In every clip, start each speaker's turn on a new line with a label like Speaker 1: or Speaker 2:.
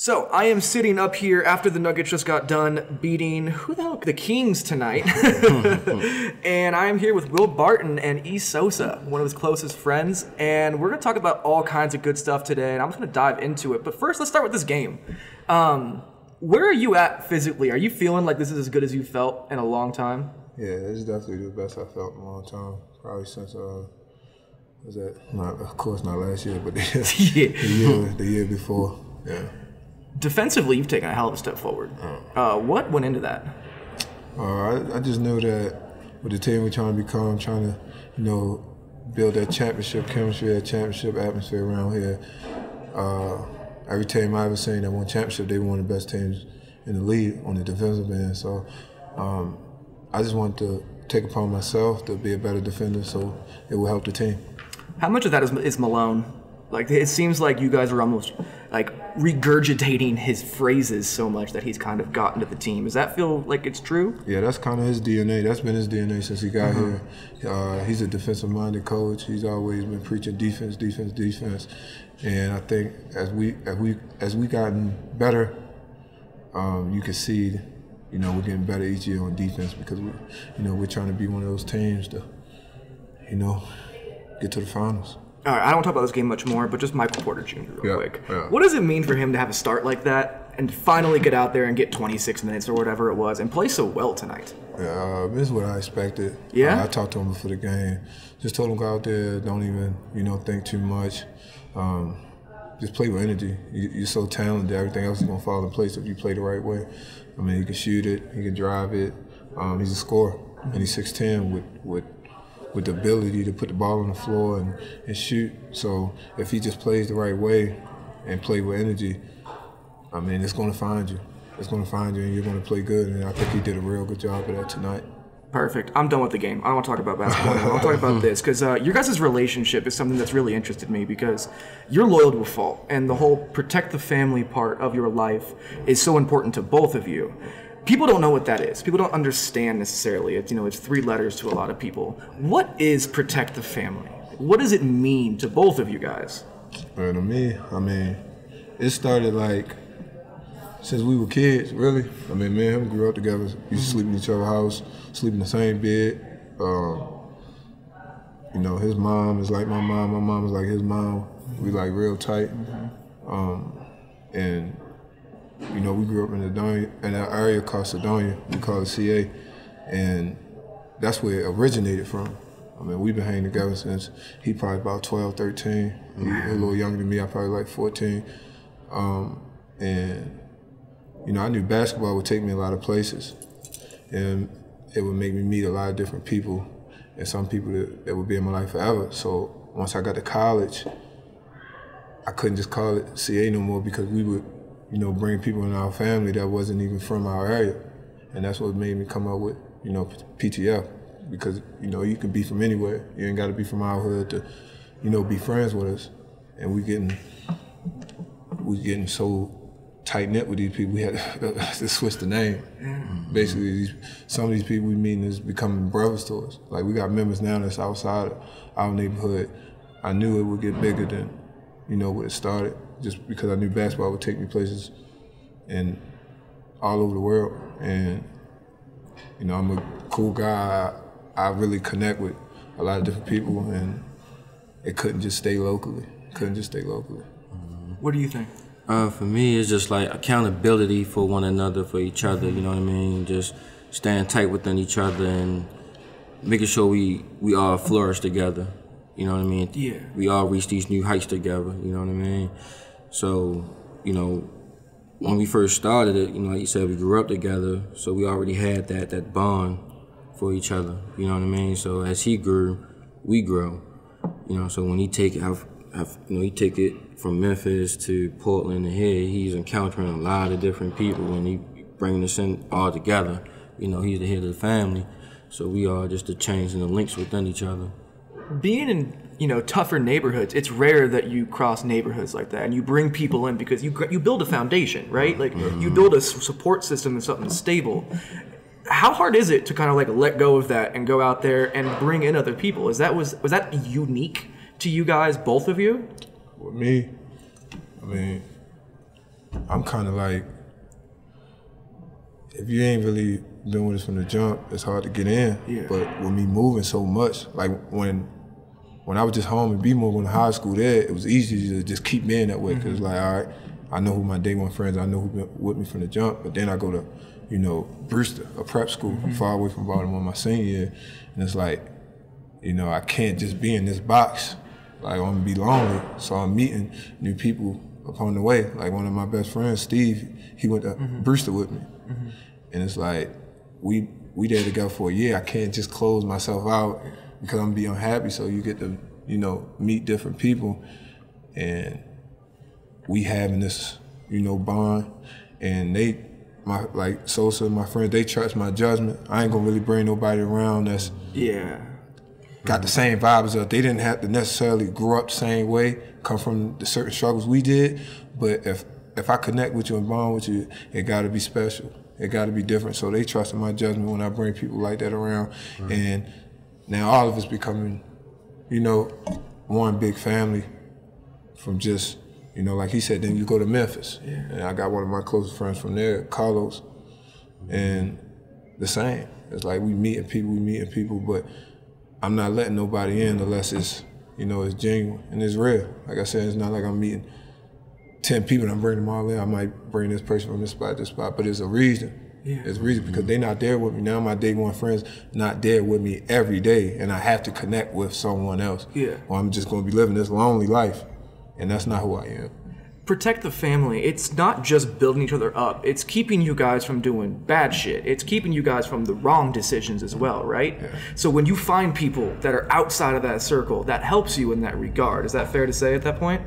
Speaker 1: So I am sitting up here after the Nuggets just got done beating the Kings tonight, and I am here with Will Barton and E Sosa, one of his closest friends, and we're gonna talk about all kinds of good stuff today. And I'm just gonna dive into it. But first, let's start with this game. Where are you at physically? Are you feeling like this is as good as you felt in a long time?
Speaker 2: Yeah, this is definitely the best I felt in a long time. Probably since was that of course not last year, but the year before. Yeah.
Speaker 1: Defensively, you've taken a hell of a step forward. What went into that?
Speaker 2: I just knew that with the team we're trying to become, trying to, build that championship chemistry, that championship atmosphere around here. Every team I've ever seen that won championship, they were one of the best teams in the league on the defensive end. So I just wanted to take upon myself to be a better defender, so it will help the team. How
Speaker 1: much of that is Malone? Like, it seems like you guys are almost like regurgitating his phrases so much that he's kind of gotten to the team. Does that feel like it's true?
Speaker 2: Yeah, that's kind of his DNA. That's been his DNA since he got here. He's a defensive-minded coach. He's always been preaching defense, defense, defense. And I think as we gotten better, you can see, we're getting better each year on defense because we're trying to be one of those teams to, get to the finals.
Speaker 1: All right, I don't talk about this game much more, but just Michael Porter Jr. real quick. Yeah. What does it mean for him to have a start like that and finally get out there and get 26 minutes or whatever it was and play so well tonight?
Speaker 2: Yeah, this is what I expected.
Speaker 1: Yeah?
Speaker 2: I talked to him before the game. Just told him go out there, don't even, think too much. Just play with energy. You're so talented, everything else is going to fall in place if you play the right way. I mean, he can shoot it, he can drive it. He's a scorer, and he's 6'10" with the ability to put the ball on the floor and shoot. So if he just plays the right way and play with energy, I mean, it's going to find you. It's going to find you, and you're going to play good. And I think he did a real good job of that tonight.
Speaker 1: Perfect. I'm done with the game. I don't want to talk about basketball anymore. I want to talk about this because your guys' relationship is something that's really interested me because you're loyal to a fault, and the whole protect the family part of your life is so important to both of you. People don't know what that is. People don't understand necessarily. It's 3 letters to a lot of people. What is protect the family? What does it mean to both of you guys?
Speaker 2: To me, I mean, it started like since we were kids, really. I mean, me and him grew up together. Used to sleep in each other's house, sleep in the same bed. His mom is like my mom. My mom is like his mom. We like real tight. And we grew up in an area called Sedonia. We call it CA, and that's where it originated from. I mean, we've been hanging together since he probably about 12, 13. He's a little younger than me. I probably like 14. And I knew basketball would take me a lot of places, and it would make me meet a lot of different people, and some people that would be in my life forever. So once I got to college, I couldn't just call it CA no more because we would bring people in our family that wasn't even from our area. And that's what made me come up with, PTF. Because, you can be from anywhere. You ain't got to be from our hood to, be friends with us. And we getting so tight-knit with these people, we had to switch the name. Basically, some of these people we meeting is becoming brothers to us. Like, we got members now that's outside of our neighborhood. I knew it would get bigger than, when it started. Just because I knew basketball would take me places and all over the world. And, I'm a cool guy. I really connect with a lot of different people, and it couldn't just stay locally.
Speaker 1: What do you think?
Speaker 3: For me, it's just like accountability for one another, for each other, you know what I mean? Just staying tight within each other and making sure we all flourish together, you know what I mean?
Speaker 1: Yeah.
Speaker 3: We all reach these new heights together, you know what I mean? So, when we first started it, like you said, we grew up together, so we already had that bond for each other, you know what I mean? So as he grew, we grow, so when he take it from Memphis to Portland and here, he's encountering a lot of different people and he bringing us in all together. He's the head of the family, so we are just the chains and the links within each other.
Speaker 1: Being in tougher neighborhoods, it's rare that you cross neighborhoods like that and you bring people in because you build a foundation, right? Like you build a support system and something stable. How hard is it to kind of like let go of that and go out there and bring in other people? Was that unique to you guys, both of you?
Speaker 2: With me, I mean, I'm kind of like, if you ain't really been with us from the jump, it's hard to get in.
Speaker 1: Yeah.
Speaker 2: But with me moving so much, like when I was just home in B-Move going to high school there, it was easy to just keep me in that way. Because like, all right, I know who my day one friends, I know who been with me from the jump. But then I go to, you know, Brewster, a prep school far away from Baltimore my senior year. And it's like, you know, I can't just be in this box. Like, I'm gonna be lonely. So I'm meeting new people upon the way. Like one of my best friends, Steve, he went to Brewster with me. And it's like, we there together for a year. I can't just close myself out because I'm gonna be unhappy. So you get to, you know, meet different people, and we having this, you know, bond. And they, like Sosa, my friends, they trust my judgment. I ain't gonna really bring nobody around that's got the same vibes as us. They didn't have to necessarily grow up the same way, come from the certain struggles we did. But if I connect with you and bond with you, it gotta be special. It gotta be different. So they trusted my judgment when I bring people like that around. And now all of us becoming, you know, one big family from just, you know, like he said, then you go to Memphis. And I got one of my closest friends from there, Carlos, and the same. It's like we meeting people, but I'm not letting nobody in unless it's, you know, it's genuine and it's real. Like I said, it's not like I'm meeting 10 people and I'm bringing them all in. I might bring this person from this spot to this spot, but it's a reason. It's a reason because they're not there with me. Now my day one friends not there with me every day, and I have to connect with someone else. Or I'm just gonna be living this lonely life, and that's not who I am.
Speaker 1: Protect the family. It's not just building each other up. It's keeping you guys from doing bad shit. It's keeping you guys from the wrong decisions as well, right? So when you find people that are outside of that circle, that helps you in that regard. Is that fair to say at that point?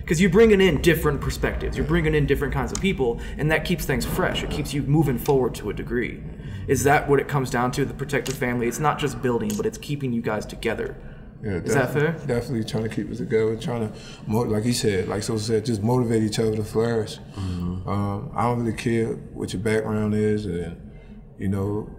Speaker 1: Because you're bringing in different perspectives. You're bringing in different kinds of people, and that keeps things fresh. It keeps you moving forward to a degree. Is that what it comes down to, the protect the family? It's not just building, but it's keeping you guys together. Is that fair?
Speaker 2: Definitely trying to keep us together, trying to, like he said, like Sosa said, just motivate each other to flourish. I don't really care what your background is, and you know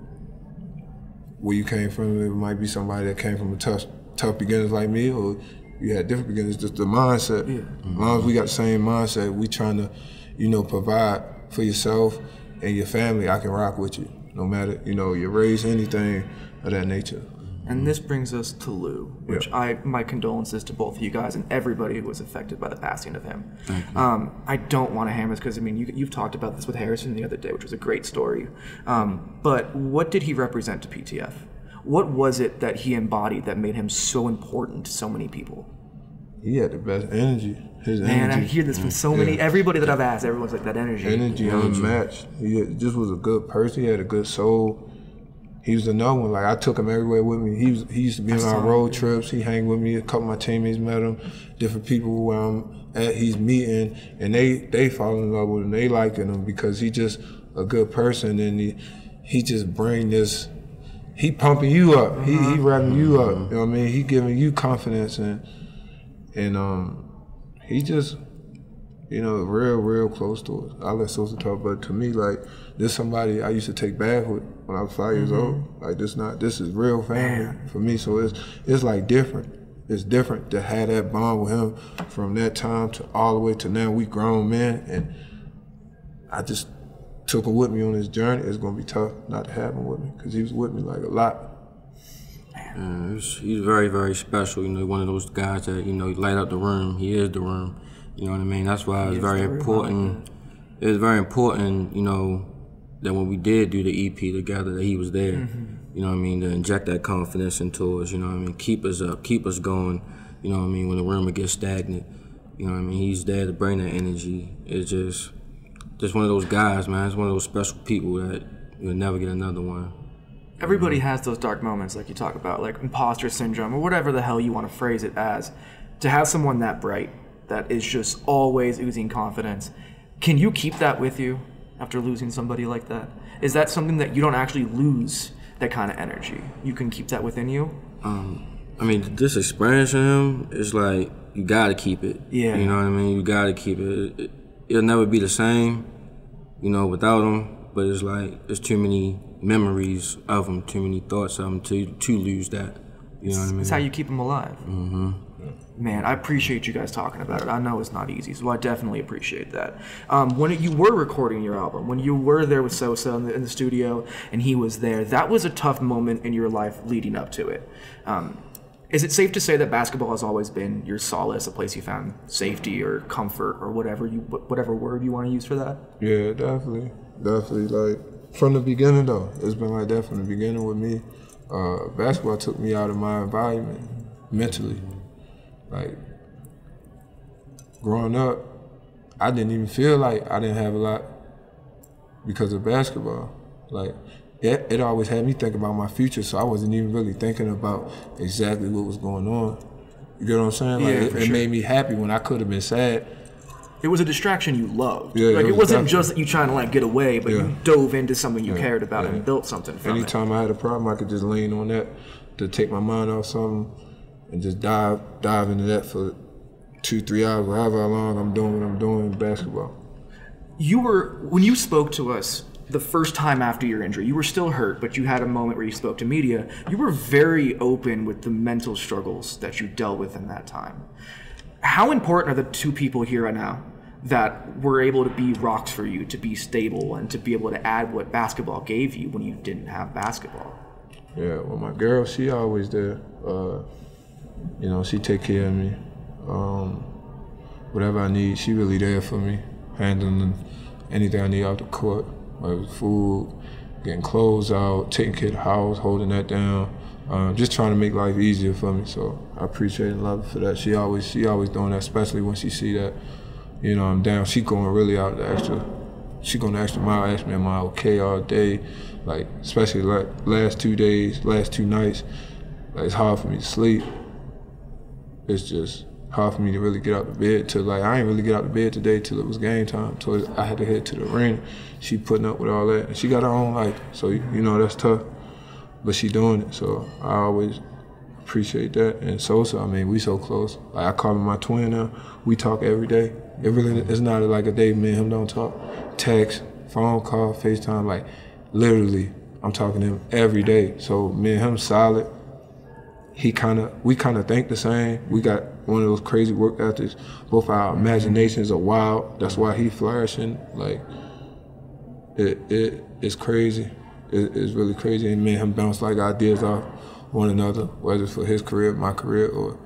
Speaker 2: where you came from. It might be somebody that came from a tough beginners like me, or you had different beginners. Just the mindset. As long as we got the same mindset, we trying to, you know, provide for yourself and your family. I can rock with you, no matter, you know, your race, anything of that nature.
Speaker 1: And this brings us to Lou, which my condolences to both of you guys and everybody who was affected by the passing of him. I don't want to hammer this because, I mean, you've talked about this with Harrison the other day, which was a great story. But what did he represent to PTF? What was it that he embodied that made him so important to so many people?
Speaker 2: He had the best energy. His energy.
Speaker 1: Man, I hear this from so many, everybody that I've asked, everyone's like that energy.
Speaker 2: Energy unmatched. He just was a good person. He had a good soul. He was another one. Like, I took him everywhere with me. He used to be on our road trips. He hang with me. A couple of my teammates met him. Different people where I'm at, he's meeting, and they fall in love with him. They liking him because he just a good person, and he just bring this. He pumping you up. He revving you up. You know what I mean? He giving you confidence, and he just, you know, real close to us. I let Sosa talk, but to me, like, this somebody I used to take bath with when I was 5 years old. Like, this is real family for me. So it's like different. It's different to have that bond with him from that time to all the way to now. We grown men, and I just took him with me on this journey. It's gonna be tough not to have him with me because he was with me like a lot.
Speaker 3: He's very, very special. You know, one of those guys that, you know, he light up the room. He is the room. You know what I mean? That's why it's very important. It was very important, you know, that when we did do the EP together, that he was there. You know what I mean? To inject that confidence into us. You know what I mean? Keep us up, keep us going. You know what I mean? When the room would get stagnant, you know what I mean? He's there to bring that energy. It's just one of those guys, man. It's one of those special people that you'll never get another one.
Speaker 1: Everybody has those dark moments like you talk about, like imposter syndrome or whatever the hell you want to phrase it as. To have someone that bright, that is just always oozing confidence, can you keep that with you after losing somebody like that? Is that something that you don't actually lose, that kind of energy? You can keep that within you?
Speaker 3: I mean, this experience of him is like, you gotta keep it. You know what I mean? You gotta keep it. It'll never be the same, you know, without him. But it's like, there's too many memories of him, too many thoughts of him to lose that. You know what I mean?
Speaker 1: It's how you keep him alive. Man, I appreciate you guys talking about it. I know it's not easy, so I definitely appreciate that. When you were recording your album, when you were there with Sosa in the studio and he was there, that was a tough moment in your life leading up to it. Is it safe to say that basketball has always been your solace, a place you found safety or comfort or whatever word you want to use for that?
Speaker 2: Yeah, definitely. Like, from the beginning, though. It's been like that from the beginning with me. Basketball took me out of my environment mentally. Like, growing up, I didn't even feel like I didn't have a lot because of basketball. Like, it always had me think about my future, so I wasn't even really thinking about exactly what was going on. You get what I'm saying? Like, it made me happy when I could have been sad.
Speaker 1: It was a distraction you loved.
Speaker 2: Yeah,
Speaker 1: like, it wasn't just that you trying to like get away, but you dove into something you cared about and built something from it.
Speaker 2: Anytime I had a problem, I could just lean on that to take my mind off something and just dive into that for 2-3 hours, however long I'm doing what I'm doing in basketball.
Speaker 1: When you spoke to us the first time after your injury, you were still hurt, but you had a moment where you spoke to media. You were very open with the mental struggles that you dealt with in that time. How important are the two people here right now that were able to be rocks for you, to be stable, and to be able to add what basketball gave you when you didn't have basketball?
Speaker 2: Yeah, well, my girl, she always there. You know, she take care of me. Whatever I need, she really there for me, handling anything I need out the court, whether it's food, getting clothes out, taking care of the house, holding that down, just trying to make life easier for me. So I appreciate and love her for that. She always doing that, especially when she see that, you know, I'm down. She going really out the extra. She going the extra mile, ask me am I okay all day, like especially like last 2 nights. Like, it's hard for me to sleep. It's just hard for me to really get out of bed till like I ain't really get out of bed today till it was game time. So I had to head to the arena. She putting up with all that, and she got her own life. So you know that's tough, but she doing it. So I always appreciate that. And Sosa, I mean, we so close. Like, I call him my twin now. We talk every day. It's not like a day me and him don't talk. Text, phone call, FaceTime. Like, literally, I'm talking to him every day. So me and him solid. We kind of think the same. We got one of those crazy work ethics. Both our imaginations are wild. That's why he flashing. Like, it's crazy. It's really crazy. And me and him bounce like ideas off one another, whether it's for his career, my career, or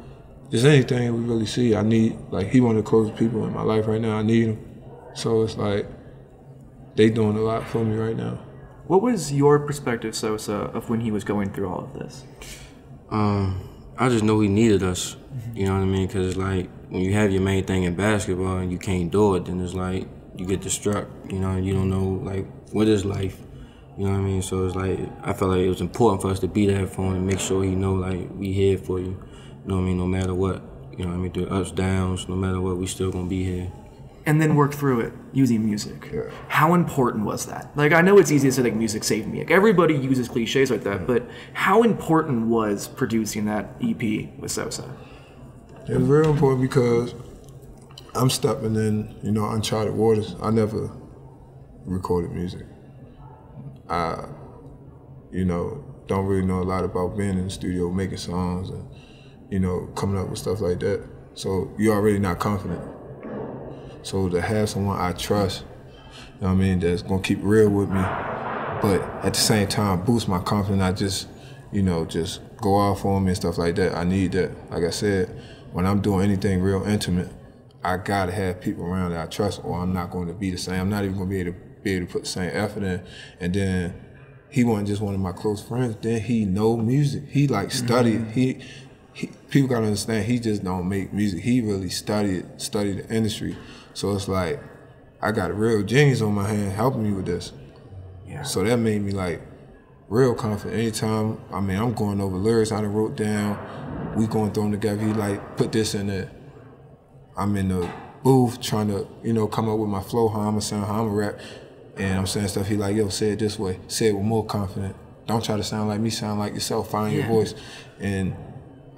Speaker 2: just anything we really see. I need, like, he one of the closest people in my life right now. I need him. So it's like, they doing a lot for me right now.
Speaker 1: What was your perspective, Sosa, of when he was going through all of this?
Speaker 3: I just know he needed us, you know what I mean? Because it's like, when you have your main thing in basketball and you can't do it, then it's like, you get distraught, you know, and you don't know, like, what is life, you know what I mean? So it's like, I felt like it was important for us to be there for him and make sure he know, like, we here for you, you know what I mean, no matter what, you know what I mean, through ups, downs, no matter what, we still gonna be here.
Speaker 1: And then work through it using music.
Speaker 2: Yeah.
Speaker 1: How important was that? Like, I know it's easy to say, like, music saved me. Like, everybody uses cliches like that, but how important was producing that EP with Sosa?
Speaker 2: It was very important because I'm stepping in, you know, uncharted waters. I never recorded music. I, you know, don't really know a lot about being in the studio, making songs and, you know, coming up with stuff like that. So you're already not confident. So to have someone I trust, you know what I mean, that's gonna keep real with me, but at the same time boost my confidence, not just, you know, just go off on me and stuff like that. I need that. Like I said, when I'm doing anything real intimate, I gotta have people around that I trust, or I'm not going to be the same. I'm not even gonna be able to put the same effort in. And then he wasn't just one of my close friends. Then he know music. He like studied. He people gotta understand. He just don't make music. He really studied the industry. So it's like, I got a real genius on my hand helping me with this.
Speaker 1: Yeah.
Speaker 2: So that made me like real confident. Anytime, I mean, I'm going over lyrics I done wrote down, we going through them together. He like, put this in there. I'm in the booth trying to, you know, come up with my flow, how I'ma sound, how I'ma rap. And I'm saying stuff, he like, yo, say it this way. Say it with more confidence. Don't try to sound like me, sound like yourself, find your voice. And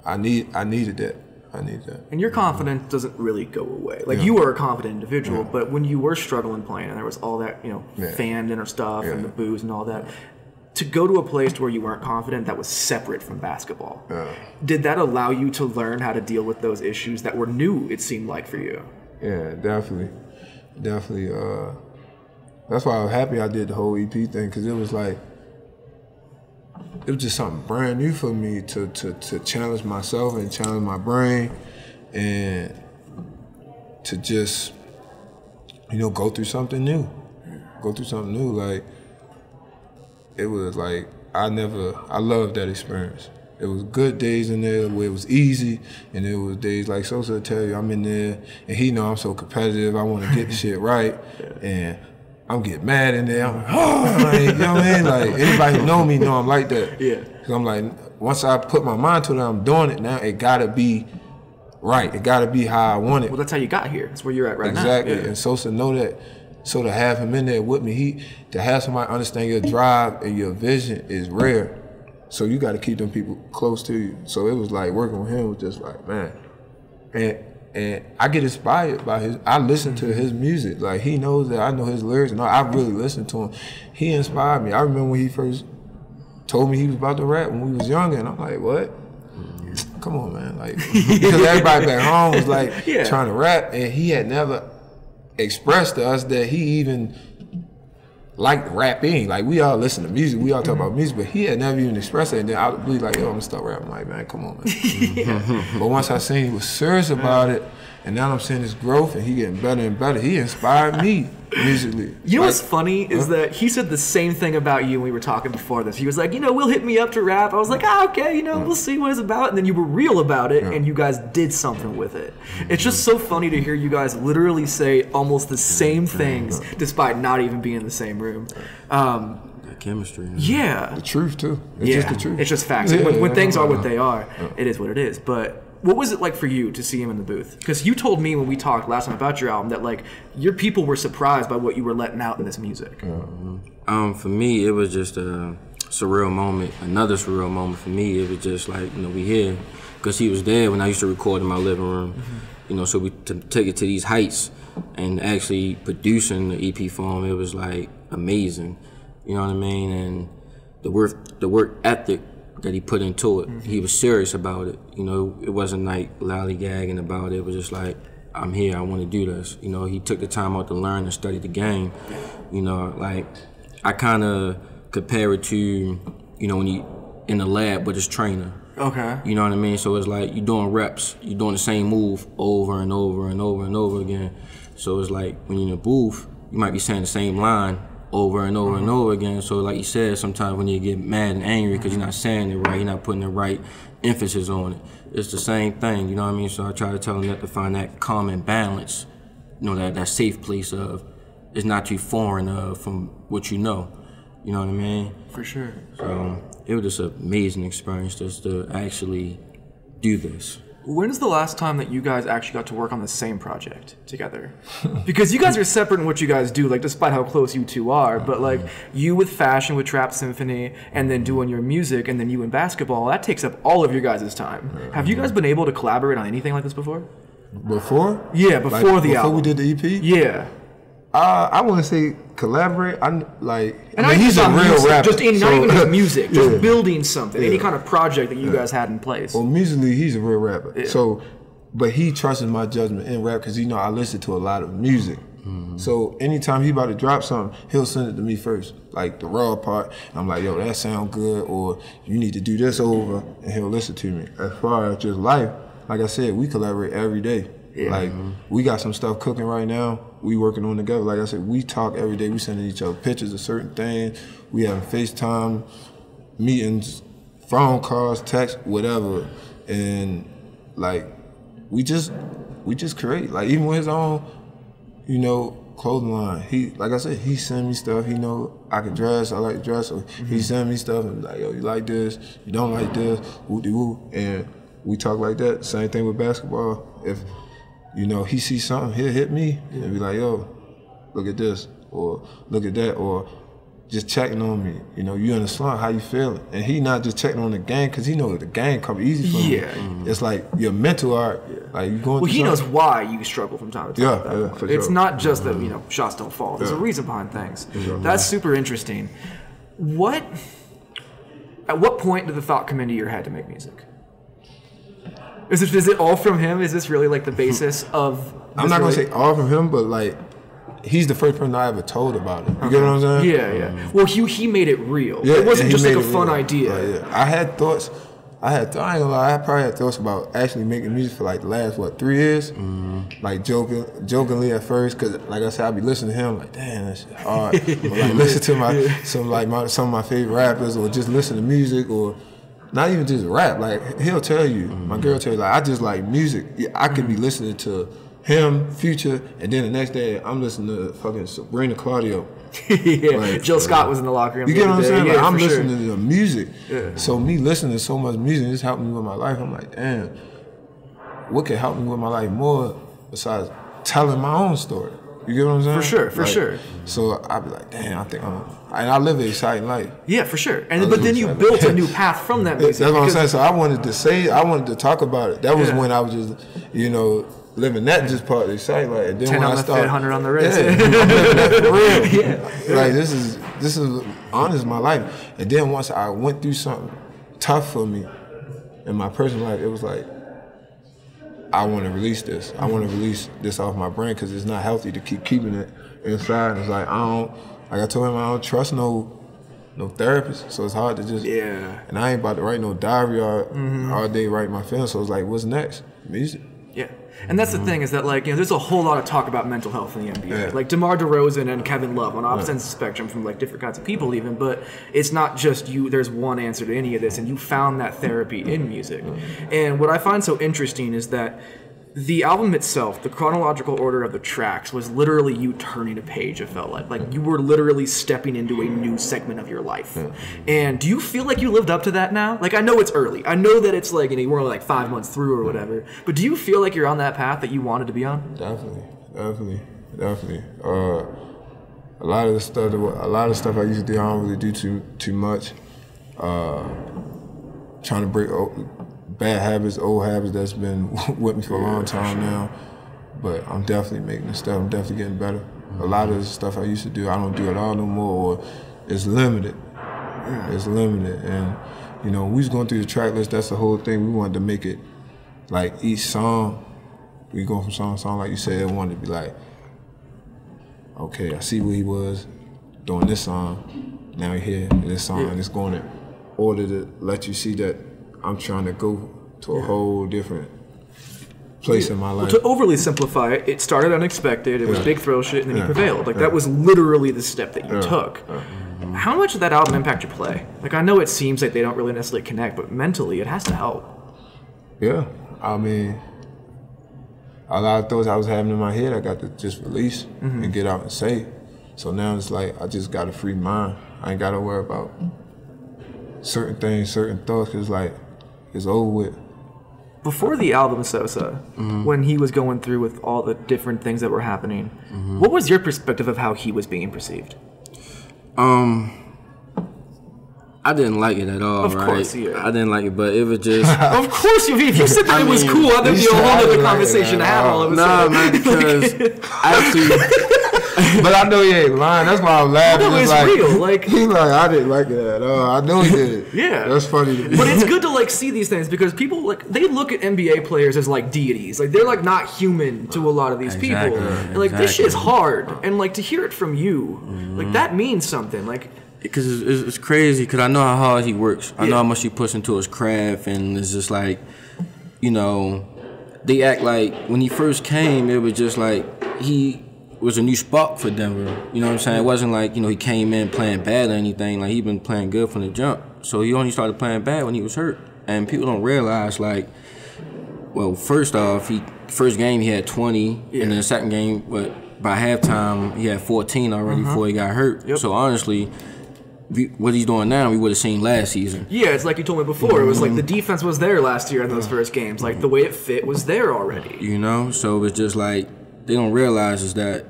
Speaker 2: I needed that. I need that.
Speaker 1: And your confidence doesn't really go away. Like, you were a confident individual, but when you were struggling playing and there was all that, you know, fanned inner stuff and the booze and all that, to go to a place where you weren't confident that was separate from basketball. Did that allow you to learn how to deal with those issues that were new, it seemed like, for you?
Speaker 2: Yeah, definitely. Definitely. That's why I was happy I did the whole EP thing, because it was like, it was just something brand new for me to challenge myself and challenge my brain and to just, you know, go through something new. Go through something new. Like, it was like, I loved that experience. It was good days in there where it was easy, and there was days like Sosa would tell you, I'm in there, and he know I'm so competitive, I want to get the shit right, and I'm getting mad in there. I'm like, oh, like, you know what I mean? Like, anybody who know me know I'm like that.
Speaker 1: Yeah.
Speaker 2: Cause I'm like, once I put my mind to it, I'm doing it now. It gotta be right. It gotta be how I want it.
Speaker 1: Well, that's how you got here. That's where you're at right now.
Speaker 2: Exactly.
Speaker 1: Yeah.
Speaker 2: And Sosa know that. So to have him in there with me, to have somebody understand your drive and your vision is rare. So you got to keep them people close to you. So it was like working with him was just like, man. And I get inspired by I listen to his music. Like, he knows that I know his lyrics, and I really listen to him. He inspired me. I remember when he first told me he was about to rap when we was younger, and I'm like, what? Come on, man. Like, because everybody back home was like trying to rap, and he had never expressed to us that he even liked rapping. Like, we all listen to music, we all talk about music, but he had never even expressed it. And then I would be like, yo, I'm gonna start rapping. Like, man, come on, man. But once I seen he was serious about it, and now I'm seeing his growth, and he getting better and better, he inspired me musically.
Speaker 1: You know what's funny is that he said the same thing about you when we were talking before this. He was like, you know, Will hit me up to rap. I was like, okay, you know, we'll see what it's about. And then you were real about it, and you guys did something with it. It's just so funny to hear you guys literally say almost the same things despite not even being in the same room.
Speaker 3: That chemistry.
Speaker 1: Yeah.
Speaker 2: The truth, too. It's just the truth.
Speaker 1: It's just facts. When things are what they are, it is what it is. But what was it like for you to see him in the booth? Because you told me when we talked last time about your album that, like, your people were surprised by what you were letting out in this music.
Speaker 3: For me, it was just a surreal moment. Another surreal moment for me. It was just like, you know, we here because he was there when I used to record in my living room. You know, so we take it to these heights and actually producing the EP for him. It was like amazing. You know what I mean? And the work ethic that he put into it. He was serious about it. You know, it wasn't like lollygagging about it. It was just like, I'm here, I want to do this. You know, he took the time out to learn and study the game. You know, like, I kind of compare it to, you know, when you in the lab with his trainer.
Speaker 1: Okay.
Speaker 3: You know what I mean? So it's like you're doing reps, you're doing the same move over and over and over and over again. So it's like when you're in a booth, you might be saying the same line over and over and over again. So like you said, sometimes when you get mad and angry because you're not saying it right, you're not putting the right emphasis on it. It's the same thing, you know what I mean? So I try to tell them that to find that calm and balance, you know, that safe place of, it's not too foreign from what you know. You know what I mean?
Speaker 1: For sure.
Speaker 3: So it was just an amazing experience just to actually do this.
Speaker 1: When is the last time that you guys actually got to work on the same project together? Because you guys are separate in what you guys do, like, despite how close you two are, but like you with fashion, with Trap Symphony, and then doing your music, and then you in basketball, that takes up all of your guys' time. Have you guys been able to collaborate on anything like this before?
Speaker 2: Before?
Speaker 1: Yeah, before
Speaker 2: like,
Speaker 1: the album.
Speaker 2: Before we did the EP?
Speaker 1: Yeah.
Speaker 2: I want to say collaborate. I mean,
Speaker 1: he's a real
Speaker 2: rapper.
Speaker 1: Just not even his music, just building something, any kind of project that you guys had in place.
Speaker 2: Well, musically, he's a real rapper.
Speaker 1: Yeah.
Speaker 2: So, but he trusts my judgment in rap because, you know, I listen to a lot of music. So anytime he about to drop something, he'll send it to me first, like the raw part. And I'm like, yo, that sound good, or you need to do this over, and he'll listen to me. As far as just life, like I said, we collaborate every day. Yeah. Like, we got some stuff cooking right now. We working on together. Like I said, we talk every day. We sending each other pictures of certain things. We having FaceTime, meetings, phone calls, text, whatever. And like, we just create. Like, even with his own, you know, clothing line. He, like I said, he send me stuff. He know I can dress. I like to dress. So he send me stuff and be like, yo, you like this? You don't like this? Woo-de-woo. And we talk like that. Same thing with basketball. If, you know, he sees something, he'll hit me and be like, yo, look at this, or look at that, or just checking on me. You know, you in the slump, how you feeling? And he not just checking on the game, because he know that the game come easy for him. It's like your mental art, like you going through
Speaker 1: he knows why you struggle from time to time.
Speaker 2: Yeah, for
Speaker 1: It's
Speaker 2: sure.
Speaker 1: not just that, you know, shots don't fall. There's a reason behind things. That's super interesting. What At what point did the thought come into your head to make music? Is it all from him? Is this really like the basis of?
Speaker 2: I'm not gonna say all from him, but like he's the first person I ever told about it. You get what I'm saying?
Speaker 1: Yeah. Well, he made it real.
Speaker 2: Yeah,
Speaker 1: it wasn't just like a fun
Speaker 2: real.
Speaker 1: idea.
Speaker 2: Like, yeah. I had thoughts. I ain't gonna lie, I probably had thoughts about actually making music for like the last 3 years. Like jokingly at first, cause like I said, I'd be listening to him like, damn, that shit hard. Or like listen to some of my favorite rappers, or just listen to music, or not even just rap. Like he'll tell you, my girl tell you, like I just like music. Yeah, I could be listening to him, Future, and then the next day I'm listening to fucking Sabrina Claudio.
Speaker 1: Like, Jill Scott was in the locker room.
Speaker 2: You get what I'm saying?
Speaker 1: Yeah,
Speaker 2: like, I'm
Speaker 1: sure.
Speaker 2: listening to the music.
Speaker 1: Yeah.
Speaker 2: So me listening to so much music, it's helping me with my life. I'm like, damn, what could help me with my life more besides telling my own story? You get what I'm saying?
Speaker 1: For sure.
Speaker 2: So I'd be like, damn, I think and I live an exciting life.
Speaker 1: Yeah, for sure. But then you built a new path from that music.
Speaker 2: That's what I'm saying. So I wanted to talk about it. That was when I was just, living that just part of the exciting life. And then
Speaker 1: 10
Speaker 2: when
Speaker 1: on
Speaker 2: I
Speaker 1: the
Speaker 2: started,
Speaker 1: fit, 100 on the wrist.
Speaker 2: Yeah, I'm living that for real. Yeah. Like this is honest my life. And then once I went through something tough for me in my personal life, it was like, I want to release this. I want to release this off my brain because it's not healthy to keep keeping it inside. It's like like I told him, I don't trust no therapist, so it's hard to just.
Speaker 1: Yeah.
Speaker 2: And I ain't about to write no diary all day write my feelings. So it's like, what's next? Music.
Speaker 1: Yeah. And that's the thing is that, like, there's a whole lot of talk about mental health in the NBA.
Speaker 2: Yeah.
Speaker 1: Like DeMar DeRozan and Kevin Love on opposite ends of the spectrum from, like, different kinds of people even. But it's not just you. There's one answer to any of this. And you found that therapy in music. And what I find so interesting is that the album itself, the chronological order of the tracks, was literally you turning a page, it felt like. Like, you were literally stepping into a new segment of your life. And do you feel like you lived up to that now? Like, I know it's early. I know that it's like, you were only like 5 months through or whatever. But do you feel like you're on that path that you wanted to be on?
Speaker 2: Definitely. A lot of stuff I used to do, I don't really do too much. Trying to break bad habits, old habits that's been with me for a long time now. But I'm definitely making the step. I'm definitely getting better. A lot of the stuff I used to do, I don't do it all no more, or it's limited. It's limited. And, when we was going through the track list, that's the whole thing. We wanted to make it like each song, we go from song to song, like you said, wanted to be like, okay, I see where he was doing this song, now he here in this song, and it's going in order to let you see that I'm trying to go to a whole different place in my life.
Speaker 1: Well, to overly simplify it, it started unexpected, it was big throw shit, and then you prevailed. Like, that was literally the step that you took. How much did that album impact your play? Like, I know it seems like they don't really necessarily connect, but mentally, it has to help.
Speaker 2: Yeah, I mean, a lot of thoughts I was having in my head, I got to just release and get out and say. So now it's like, I just got a free mind. I ain't got to worry about certain things, certain thoughts, because like, it's over with.
Speaker 1: Before the album Sosa, when he was going through with all the different things that were happening, what was your perspective of how he was being perceived?
Speaker 3: I didn't like it at all,
Speaker 1: Of
Speaker 3: right?
Speaker 1: course, yeah.
Speaker 3: I didn't like it, but it was just...
Speaker 1: Of course, if you said that it was cool, I think it'd be a whole other conversation to have all of a
Speaker 3: Nah,
Speaker 1: sudden.
Speaker 3: man, because actually...
Speaker 2: But I know he ain't lying. That's why I'm laughing.
Speaker 1: No, it's
Speaker 2: like,
Speaker 1: real. Like,
Speaker 2: he's like, I didn't like it at all. I know he did it.
Speaker 1: Yeah.
Speaker 2: That's funny to me.
Speaker 1: But it's good to like see these things because people like they look at NBA players as like deities. Like they're like not human to a lot of these people. And like this shit's hard. And like to hear it from you, like that means something. Like
Speaker 3: because it's crazy because I know how hard he works. I know how much he puts into his craft, and it's just like, they act like when he first came, it was just like he was a new spark for Denver. You know what I'm saying? It wasn't like, he came in playing bad or anything. Like, he been playing good from the jump. So he only started playing bad when he was hurt. And people don't realize, like, well, first off, first game he had 20, and then the second game, but by halftime he had 14 already before he got hurt. So honestly, what he's doing now, we would have seen last season. Yeah,
Speaker 1: it's like you told me before. It was like the defense was there last year in those first games. Like the way it fit was there already.
Speaker 3: So it's just like, they don't realize is that,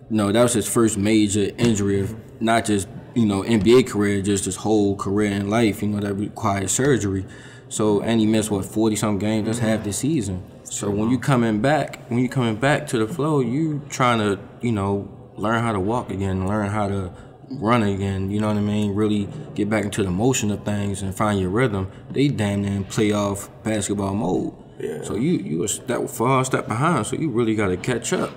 Speaker 3: that was his first major injury of not just, NBA career, just his whole career in life, that requires surgery. So, and he missed, 40-something games? That's half the season. So when you coming back to the flow, you trying to, learn how to walk again, learn how to run again, you know what I mean? Really get back into the motion of things and find your rhythm. They damn near in playoff basketball mode.
Speaker 1: Yeah.
Speaker 3: So you a step behind, so you really got to catch up.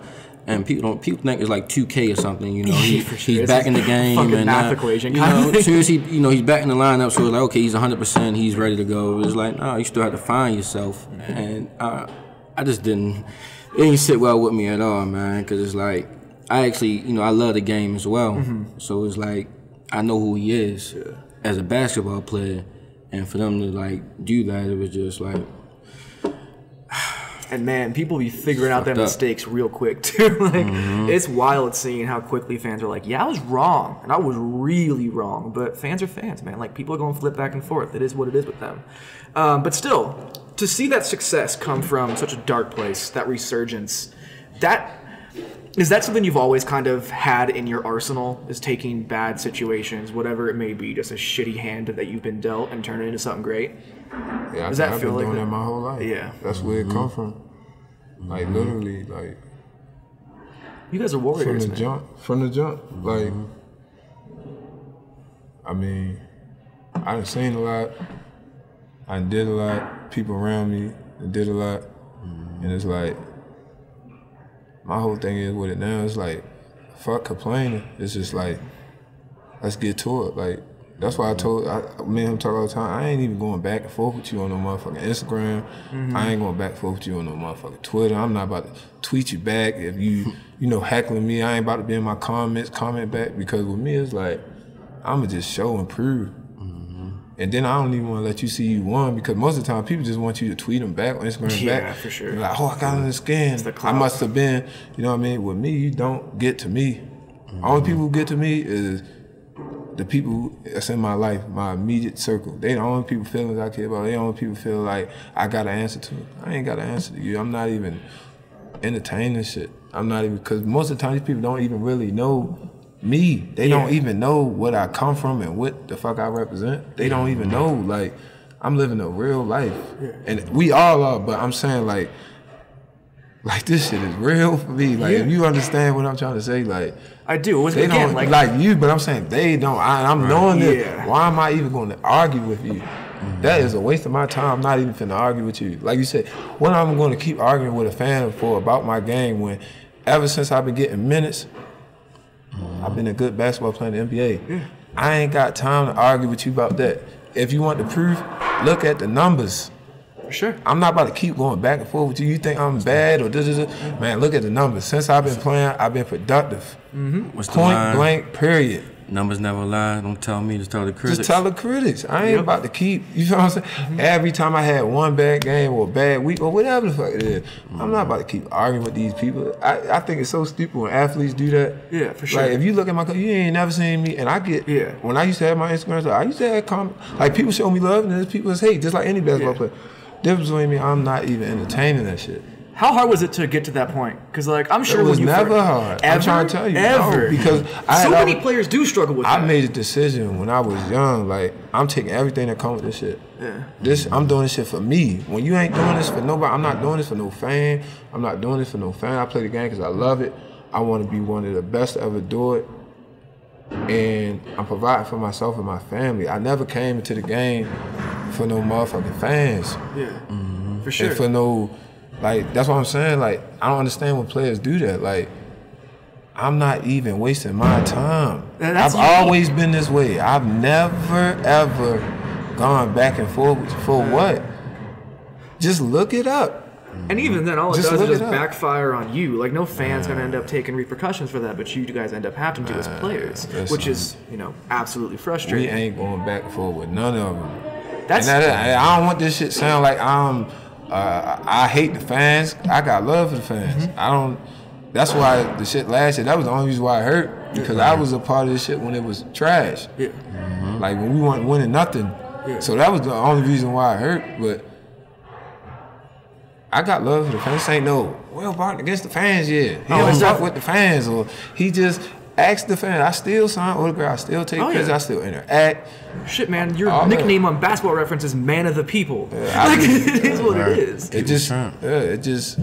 Speaker 3: And people think it's like 2K or something, you know. He's back in the game,
Speaker 1: fucking
Speaker 3: and
Speaker 1: math equation.
Speaker 3: You know, as soon as he's back in the lineup, so it's like, okay, he's 100%, he's ready to go. It's like, no, you still have to find yourself, and I just didn't. It didn't sit well with me at all, man, because it's like I actually, I love the game as well. So it's like I know who he is as a basketball player, and for them to like do that, it was just like.
Speaker 1: And man, people be figuring out their mistakes real quick too. Like it's wild seeing how quickly fans are like, "Yeah, I was wrong, and I was really wrong." But fans are fans, man. Like people are going to flip back and forth. It is what it is with them. But still, to see that success come from such a dark place, that resurgence, is that something you've always kind of had in your arsenal? Is taking bad situations, whatever it may be, just a shitty hand that you've been dealt, and turn it into something great?
Speaker 2: Yeah,
Speaker 1: Does that
Speaker 2: I've
Speaker 1: feel
Speaker 2: been
Speaker 1: like
Speaker 2: doing
Speaker 1: that?
Speaker 2: that my whole life.
Speaker 1: Yeah.
Speaker 2: That's where it come from. Like literally, like
Speaker 1: You guys are warriors, man.
Speaker 2: From the jump. Like, I mean, I done seen a lot. I did a lot. People around me did a lot, and it's like my whole thing is with it now. It's like fuck complaining. It's just like let's get to it. Like. That's why me and him talk all the time. I ain't even going back and forth with you on no motherfucking Instagram. I ain't going back and forth with you on no motherfucking Twitter. I'm not about to tweet you back if you heckling me. I ain't about to be in my comments, comment back, because with me it's like I'ma just show and prove. And then I don't even want to let you see you won, because most of the time people just want you to tweet them back on Instagram back.
Speaker 1: Yeah, for sure.
Speaker 2: They're like, oh, I got on the skin. I must have been, you know what I mean? With me, you don't get to me. Only people who get to me is the people that's in my life, my immediate circle. They the only people feelings I care about. They the only people feel like I got an answer to. I ain't got an answer to you. I'm not even entertaining shit. I'm not even, because most of the time these people don't even really know me. They don't even know what I come from and what the fuck I represent. They don't even know, like, I'm living a real life. And we all are, but I'm saying like this shit is real for me. Like, if you understand what I'm trying to say, like,
Speaker 1: I do.
Speaker 2: They
Speaker 1: again,
Speaker 2: don't like you, but I'm saying they don't. I'm knowing this.
Speaker 1: Yeah.
Speaker 2: Why am I even going to argue with you? That is a waste of my time. I'm not even finna argue with you. Like you said, when I'm going to keep arguing with a fan for about my game when ever since I've been getting minutes, I've been a good basketball player in the NBA. I ain't got time to argue with you about that. If you want the proof, look at the numbers.
Speaker 1: Sure.
Speaker 2: I'm not about to keep going back and forth with you. You think I'm bad or this? Man, look at the numbers. Since I've been playing, I've been productive.
Speaker 3: What's the
Speaker 2: Point
Speaker 3: line?
Speaker 2: blank, period.
Speaker 3: Numbers never lie. Don't tell me. Just tell the critics.
Speaker 2: Just tell the critics. I ain't about to keep, you feel what I'm saying? Every time I had one bad game or a bad week or whatever the fuck it is, I'm not about to keep arguing with these people. I think it's so stupid when athletes do that.
Speaker 1: Yeah, for sure.
Speaker 2: Like, if you look at my, you ain't never seen me, and I get, when I used to have my Instagram, I used to have comments, like, people show me love and there's people that hate, just like any basketball player. Difference between me, I'm not even entertaining that shit.
Speaker 1: How hard was it to get to that point? Because, like, I'm sure
Speaker 2: it was
Speaker 1: when you
Speaker 2: never hard. I'm trying to tell you, no, because
Speaker 1: so many players do struggle with that.
Speaker 2: I made a decision when I was young, like, I'm taking everything that comes with this shit. I'm doing this shit for me. When you ain't doing this for nobody, I'm not doing this for no fan. I'm not doing this for no fan. I play the game because I love it. I want to be one of the best to ever do it. And I'm providing for myself and my family. I never came into the game for no motherfucking fans.
Speaker 1: For sure.
Speaker 2: And for no, like, that's what I'm saying. Like, I don't understand when players do that. Like, I'm not even wasting my time. I've always been this way. I've never, ever gone back and forth with you. For what? Just look it up.
Speaker 1: And even then, all it does is just backfire on you. Like, no fan's going to end up taking repercussions for that, but you guys end up having to as players, which is, absolutely frustrating.
Speaker 2: We ain't going back and forth with none of them. I don't want this shit sound like I hate the fans. I got love for the fans. I don't. That's why the shit last year, that was the only reason why it hurt, because I was a part of this shit when it was trash. Like, when we weren't winning nothing. So that was the only reason why it hurt, but I got love for the fans. This ain't no Will Barton against the fans yet. He don't fuck with the fans, or he just asked the fans. I still sign autographs, I still take pictures, I still interact.
Speaker 1: Shit, man, your nickname on Basketball Reference is Man of the People. Like, it is what it is.
Speaker 2: It just,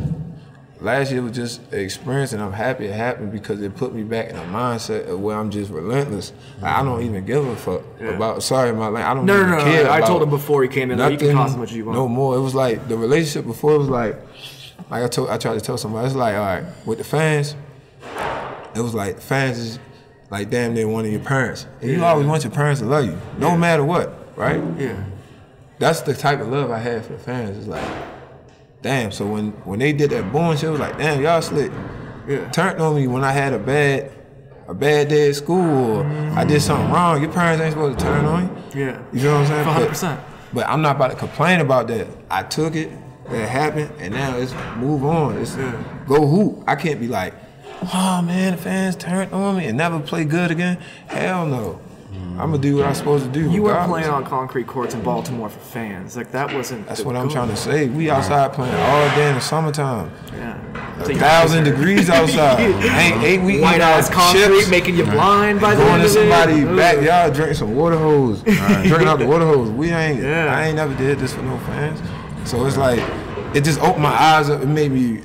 Speaker 2: last year was just an experience, and I'm happy it happened because it put me back in a mindset of where I'm just relentless. Like, I don't even give a fuck about. Sorry, I don't even care.
Speaker 1: I told him before he came in that you can cause as much as you want.
Speaker 2: No more. It was like the relationship before. It was like I tried to tell somebody. It's like, all right, with the fans, it was like fans is like damn near one of your parents, and you always want your parents to love you, no matter what, right?
Speaker 1: Yeah.
Speaker 2: That's the type of love I had for the fans. It's like, damn. So when they did that bullshit, it was like, damn, y'all slick.
Speaker 1: Yeah.
Speaker 2: Turned on me when I had a bad day at school, or I did something wrong. Your parents ain't supposed to turn on you.
Speaker 1: Yeah.
Speaker 2: You know what I'm saying?
Speaker 1: 100%.
Speaker 2: But I'm not about to complain about that. I took it, that happened, and now it's move on. It's go hoop. I can't be like, oh man, the fans turned on me and never play good again. Hell no. I'm gonna do what I'm supposed to do.
Speaker 1: You weren't playing on concrete courts in Baltimore for fans. Like that wasn't.
Speaker 2: That's what I'm trying to say. We outside playing all day in the summertime.
Speaker 1: Yeah.
Speaker 2: 1,000 degrees outside. Ain't 8 weeks.
Speaker 1: White ass concrete making you blind by the
Speaker 2: going
Speaker 1: end
Speaker 2: to
Speaker 1: of it.
Speaker 2: somebody's backyard drinking some water hose. Drinking out the water hose. I ain't never did this for no fans. So it's like it just opened my eyes up and made me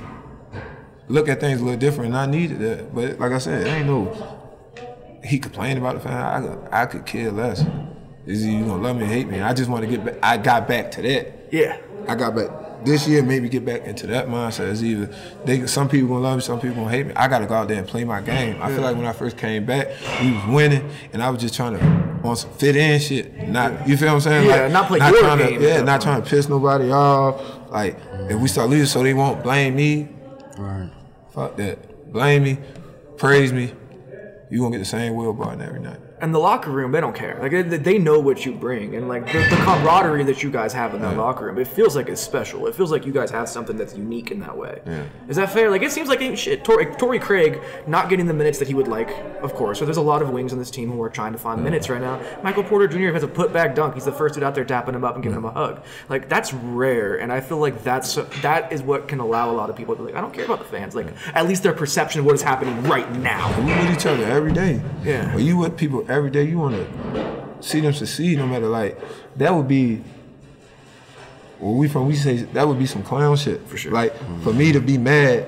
Speaker 2: look at things a little different. And I needed that. But like I said, it ain't no. He complained about the fan. I could care less. Is he gonna love me or hate me? I just want to get back. I got back to that.
Speaker 1: Yeah.
Speaker 2: I got back this year. Maybe get back into that mindset. It's either some people gonna love me, some people gonna hate me. I got to go out there and play my game. I feel like when I first came back, we was winning, and I was just trying to on some fit in shit. Not you feel what I'm saying?
Speaker 1: Yeah,
Speaker 2: like,
Speaker 1: not play your game.
Speaker 2: Yeah, not trying to piss nobody off. Like if we start losing, so they won't blame me.
Speaker 3: Right.
Speaker 2: Fuck that. Blame me, praise me. You gonna get the same Will Barton every night.
Speaker 1: And the locker room, they don't care. Like they know what you bring, and like the camaraderie that you guys have in that locker room, it feels like it's special. It feels like you guys have something that's unique in that way. Yeah. Is that fair? Like it seems like shit. Torrey Craig not getting the minutes that he would like, of course. So there's a lot of wings on this team who are trying to find minutes right now. Michael Porter Jr. has a putback dunk. He's the first dude out there dapping him up and giving him a hug. Like that's rare, and I feel like that is what can allow a lot of people to be like, I don't care about the fans. Like at least their perception of what is happening right now.
Speaker 2: We with each other every day.
Speaker 1: Yeah.
Speaker 2: When you with people every day, you want to see them succeed no matter like that would be where we say that would be some clown shit for sure. Like for me to be mad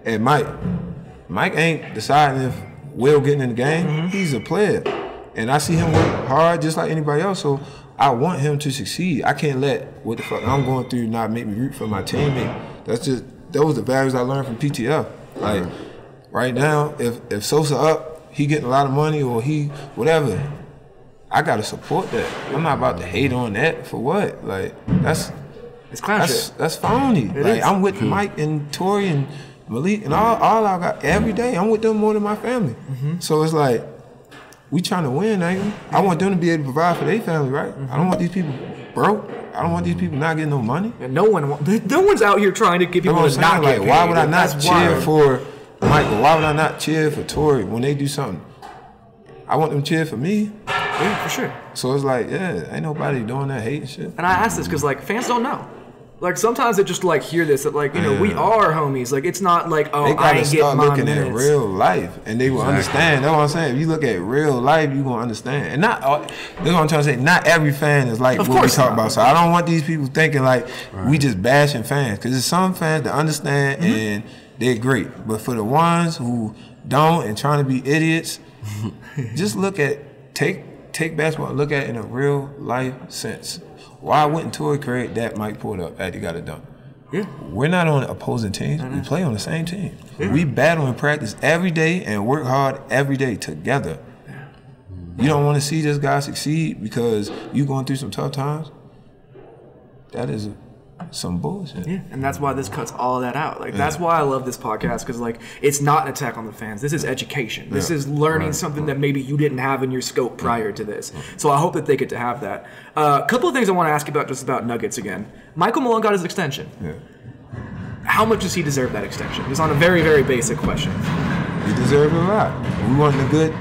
Speaker 2: at Mike ain't deciding if Will getting in the game. He's a player and I see him work hard just like anybody else, so I want him to succeed. I can't let what the fuck I'm going through not make me root for my teammate. Those are the values I learned from PTF. Like right now if Sosa up, he getting a lot of money or he whatever, I gotta support that. I'm not about to hate on that for what? Like
Speaker 1: it's clown shit.
Speaker 2: That's phony. Like I'm with Mike and Tori and Malik and all I got every day. I'm with them more than my family. So it's like we trying to win, ain't we? I want them to be able to provide for their family, right? I don't want these people broke. I don't want these people not getting no money.
Speaker 1: And no one's out here trying to get people to not get paid.
Speaker 2: Why would I not cheer for Michael? Why would I not cheer for Tori when they do something? I want them to cheer for me.
Speaker 1: Yeah, for sure.
Speaker 2: So it's like, ain't nobody doing that hate and shit.
Speaker 1: And I ask this because like fans don't know. Like sometimes they just like hear this that like we are homies. Like it's not like I ain't getting my minutes. They gotta start looking at real life, and they will understand. That's what I'm saying. If you look at real life, you gonna understand. And that's what I'm trying to say. Not every fan is like what we talk about. So I don't want these people thinking like we just bashing fans, because there's some fans that understand and they're great. But for the ones who don't and trying to be idiots, just take basketball and look at it in a real life sense. Why wouldn't Torrey Craig that Mike pulled up after he got it done? Yeah. We're not on opposing teams. We play on the same team. Yeah. We battle and practice every day and work hard every day together. Yeah. You don't want to see this guy succeed because you going through some tough times? That is some bullshit. Yeah, and that's why this cuts all of that out. Like that's why I love this podcast, because like it's not an attack on the fans. This is education. This is learning something that maybe you didn't have in your scope prior to this. So I hope that they get to have that. A couple of things I want to ask you about just about Nuggets again. Michael Malone got his extension. Yeah. How much does he deserve that extension? Just on a very, very basic question.
Speaker 2: He deserved a lot. We wanted a good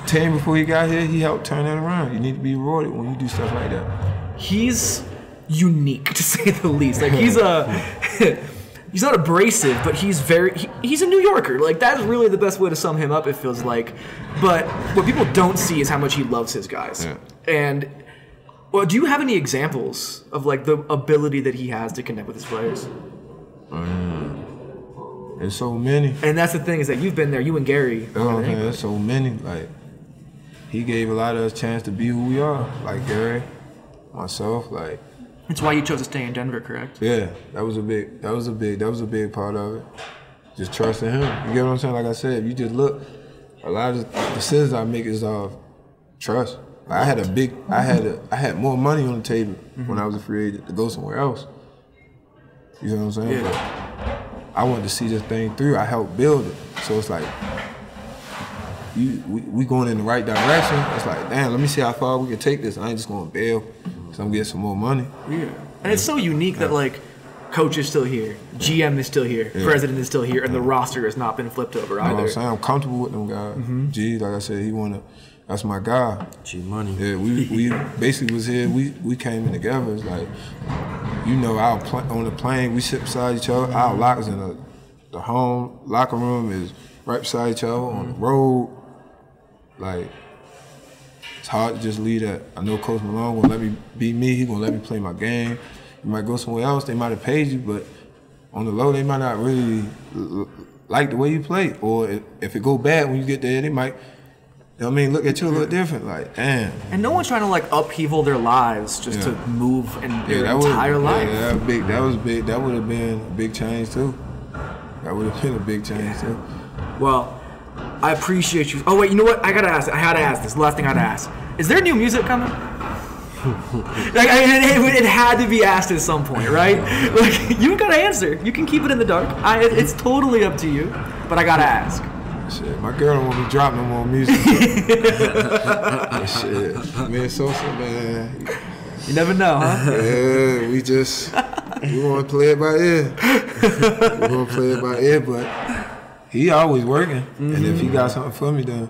Speaker 2: team before he got here. He helped turn that around. You need to be rewarded when you do stuff like that.
Speaker 1: He's unique, to say the least. Like he's not abrasive, but he's a New Yorker. Like that's really the best way to sum him up, it feels like. But what people don't see is how much he loves his guys. Yeah. And well, do you have any examples of like the ability that he has to connect with his players?
Speaker 2: There's so many.
Speaker 1: And that's the thing is that you've been there, you and Gary.
Speaker 2: Oh man, there's so many. Like, he gave a lot of us a chance to be who we are. Like Gary, myself, like.
Speaker 1: That's why you chose to stay in Denver, correct?
Speaker 2: Yeah, that was a big part of it. Just trusting him. You get what I'm saying? Like I said, if you just look, a lot of the decisions I make is off trust. Like I had more money on the table when I was a free agent to go somewhere else. You know what I'm saying?
Speaker 1: Yeah.
Speaker 2: But I wanted to see this thing through. I helped build it. So it's like, we going in the right direction. It's like, damn, let me see how far we can take this. I ain't just going to bail because I'm getting some more money.
Speaker 1: Yeah. And it's so unique that, like, coach is still here, GM is still here, president is still here, and the roster has not been flipped over either.
Speaker 2: You know what I'm saying? I'm comfortable with them guys. G, like I said, that's my guy.
Speaker 3: G Money.
Speaker 2: Yeah, we basically was here. We came in together. It's like, you know, on the plane, we sit beside each other. Our lockers in the home locker room is right beside each other. On the road, like, it's hard to just leave that. I know Coach Malone gonna let me be me. He gonna let me play my game. You might go somewhere else. They might have paid you, but on the low, they might not really like the way you play. Or if it go bad when you get there, they might, you know what I mean, look at you a little different. Like, damn.
Speaker 1: And no one's trying to, like, upheaval their lives just to move in their entire life.
Speaker 2: Yeah, that was big. That would have been a big change too. That would have been a big change too.
Speaker 1: Well, I appreciate you. Oh wait, you know what? I had to ask this. The last thing I had to ask: is there new music coming? Like, it had to be asked at some point, right? Like, you gotta answer. You can keep it in the dark. It's totally up to you. But I gotta ask.
Speaker 2: Shit, my girl don't want me to drop no more music. Shit, me and Sosa, man.
Speaker 1: You never know, huh?
Speaker 2: Yeah, we want to play it by ear. We want to play it by ear, but he always working. And if he got something for me, then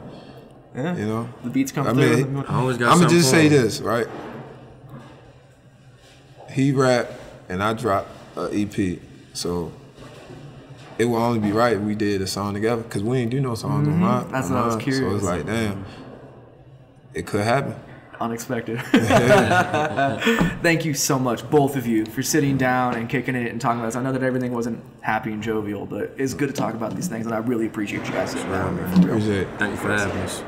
Speaker 2: you know,
Speaker 1: the beats come through.
Speaker 3: I always got.
Speaker 2: I'm gonna just say this, right? He rap and I drop an EP, so it will only be right if we did a song together, because we ain't do no songs on mine.
Speaker 1: That's what I was curious.
Speaker 2: So it's like, damn, it could happen.
Speaker 1: Unexpected. Thank you so much, both of you, for sitting down and kicking it and talking about this. I know that everything wasn't happy and jovial, but it's good to talk about these things, and I really appreciate you guys sitting down.
Speaker 2: Appreciate it.
Speaker 3: Thank you for having us.